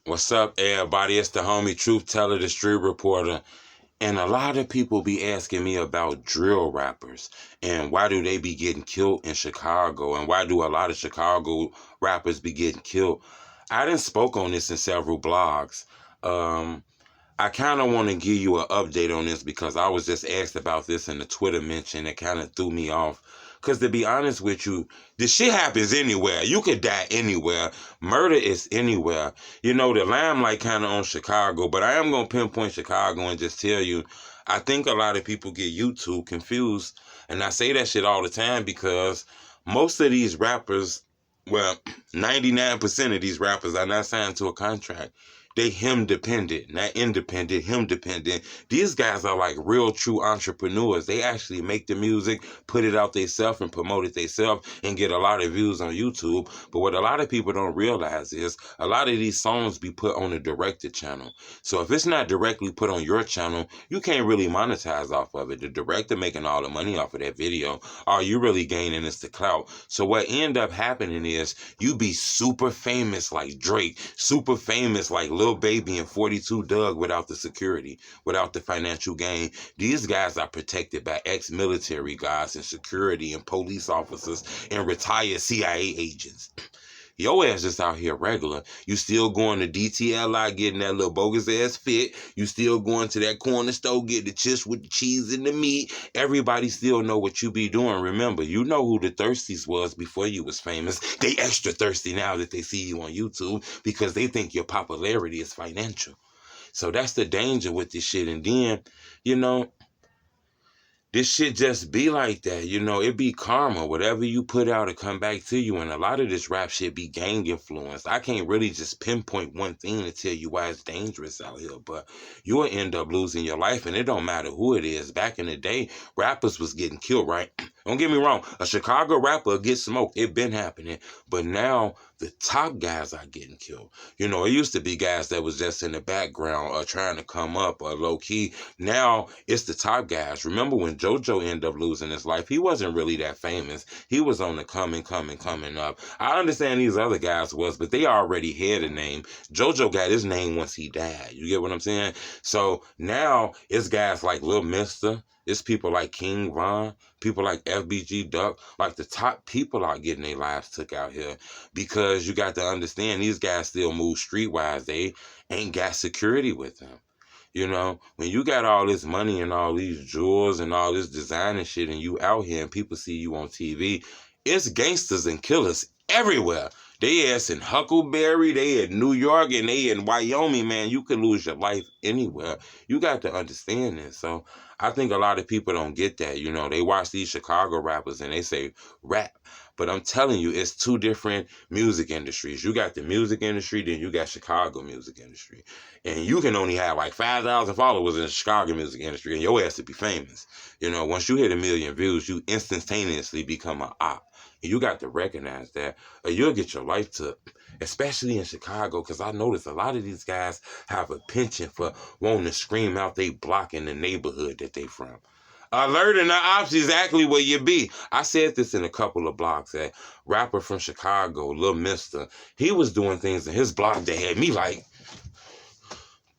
What's up, everybody? It's the homie Truth Teller, the street reporter. And a lot of people be asking me about drill rappers and why do they be getting killed in Chicago and why do a lot of Chicago rappers be getting killed. I done spoke on this in several blogs. I kind of want to give you an update on this because I was just asked about this in the Twitter mention. It kind of threw me off. Because to be honest with you, this shit happens anywhere. You could die anywhere. Murder is anywhere. You know, the limelight kind of on Chicago, but I am going to pinpoint Chicago and just tell you, I think a lot of people get YouTube confused. And I say that shit all the time because most of these rappers, well, 99% of these rappers are not signed to a contract. They him dependent, not independent, him dependent. These guys are like real true entrepreneurs. They actually make the music, put it out themselves and promote it themselves and get a lot of views on YouTube. But what a lot of people don't realize is a lot of these songs be put on a directed channel. So if it's not directly put on your channel, you can't really monetize off of it. The director making all the money off of that video. All you really gaining is the clout. So what end up happening is you be super famous like Drake, super famous like Lil Baby and 42 Dugg without the security, without the financial gain. These guys are protected by ex-military guys and security and police officers and retired CIA agents. Your ass just out here regular. You still going to DTLI getting that little bogus ass fit. You still going to that corner store getting the chips with the cheese and the meat. Everybody still know what you be doing. Remember, you know who the thirsties was before you was famous. They extra thirsty now that they see you on YouTube because they think your popularity is financial. So that's the danger with this shit. And then, you know, this shit just be like that, you know, it be karma. Whatever you put out, it come back to you. And a lot of this rap shit be gang influenced. I can't really just pinpoint one thing to tell you why it's dangerous out here, but you'll end up losing your life, and it don't matter who it is. Back in the day, rappers was getting killed, right? Don't get me wrong. A Chicago rapper gets smoked. It been happening. But now the top guys are getting killed. You know, it used to be guys that was just in the background or trying to come up or low key. Now it's the top guys. Remember when JoJo ended up losing his life? He wasn't really that famous. He was on the coming up. I understand these other guys was, but they already had a name. JoJo got his name once he died. You get what I'm saying? So now it's guys like Lil Mister. It's people like King Von, people like FBG Duck, like the top people are getting their lives took out here because you got to understand these guys still move streetwise. They ain't got security with them. You know, when you got all this money and all these jewels and all this design and shit and you out here and people see you on TV, it's gangsters and killers everywhere. They ass in Huckleberry, they in New York, and they in Wyoming, man. You could lose your life anywhere. You got to understand this. So I think a lot of people don't get that. You know, they watch these Chicago rappers and they say rap. But I'm telling you, it's two different music industries. You got the music industry, then you got Chicago music industry. And you can only have like 5,000 followers in the Chicago music industry and your ass to be famous. You know, once you hit 1 million views, you instantaneously become an op. And you got to recognize that or you'll get your life took, especially in Chicago, because I notice a lot of these guys have a penchant for wanting to scream out they block in the neighborhood that they from. Alert and the ops exactly where you be. I said this in a couple of blogs that rapper from Chicago, Lil Mister, he was doing things in his blog that had me like,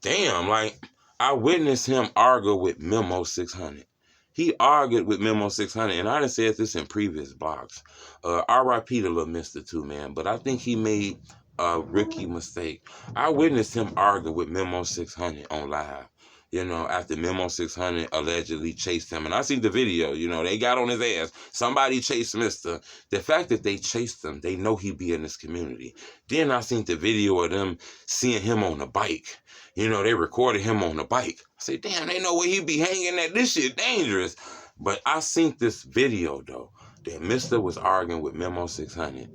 damn, like I witnessed him argue with Memo 600. He argued with Memo 600, and I done said this in previous blogs. R.I.P. to Lil Mister too, man, but I think he made a rookie mistake. I witnessed him argue with Memo 600 on live. You know, after Memo 600 allegedly chased him. And I seen the video, you know, they got on his ass. Somebody chased Mister. The fact that they chased him, they know he be in this community. Then I seen the video of them seeing him on a bike. You know, they recorded him on the bike. I said, damn, they know where he be hanging at. This shit dangerous. But I seen this video, though, that Mister was arguing with Memo 600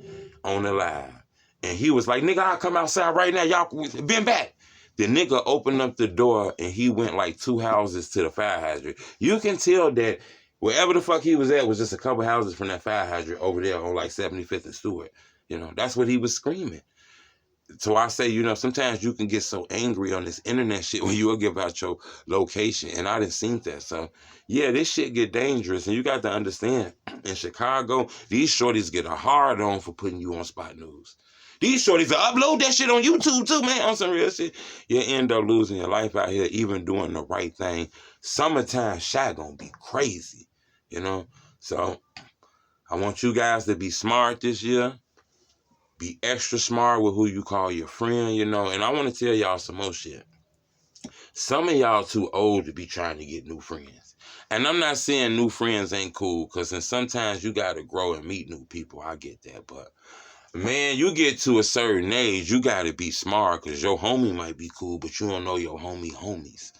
on the live. And he was like, nigga, I'll come outside right now. Y'all been back. The nigga opened up the door and he went like 2 houses to the fire hydrant. You can tell that wherever the fuck he was at was just a couple houses from that fire hydrant over there on like 75th and Stewart. You know, that's what he was screaming. So I say, you know, sometimes you can get so angry on this internet shit when you'll give out your location. And I didn't see that. So, yeah, this shit get dangerous. And you got to understand, in Chicago, these shorties get a hard on for putting you on Spot News. These shorties will upload that shit on YouTube too, man, on some real shit. You end up losing your life out here, even doing the right thing. Summertime shot gonna be crazy, you know? So I want you guys to be smart this year. Be extra smart with who you call your friend, you know? And I want to tell y'all some more shit. Some of y'all too old to be trying to get new friends. And I'm not saying new friends ain't cool, because sometimes you got to grow and meet new people. I get that. But, man, you get to a certain age, you got to be smart, because your homie might be cool, but you don't know your homies.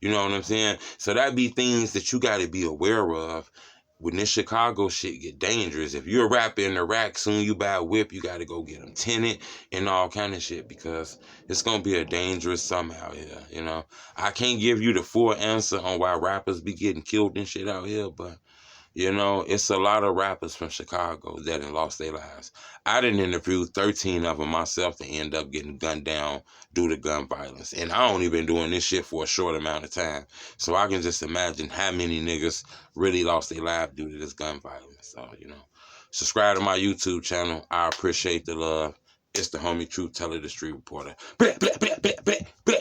You know what I'm saying? So that be things that you got to be aware of. When this Chicago shit get dangerous, if you're a rapper in the rack, soon you buy a whip, you got to go get them tinted and all kind of shit, because it's going to be a dangerous summer out here, you know? I can't give you the full answer on why rappers be getting killed and shit out here, but, you know, it's a lot of rappers from Chicago that have lost their lives. I done interviewed 13 of them myself to end up getting gunned down due to gun violence. And I only been doing this shit for a short amount of time. So I can just imagine how many niggas really lost their life due to this gun violence. So, you know, subscribe to my YouTube channel. I appreciate the love. It's the homie Truth Teller, the Street Reporter. Blah, blah, blah, blah, blah, blah.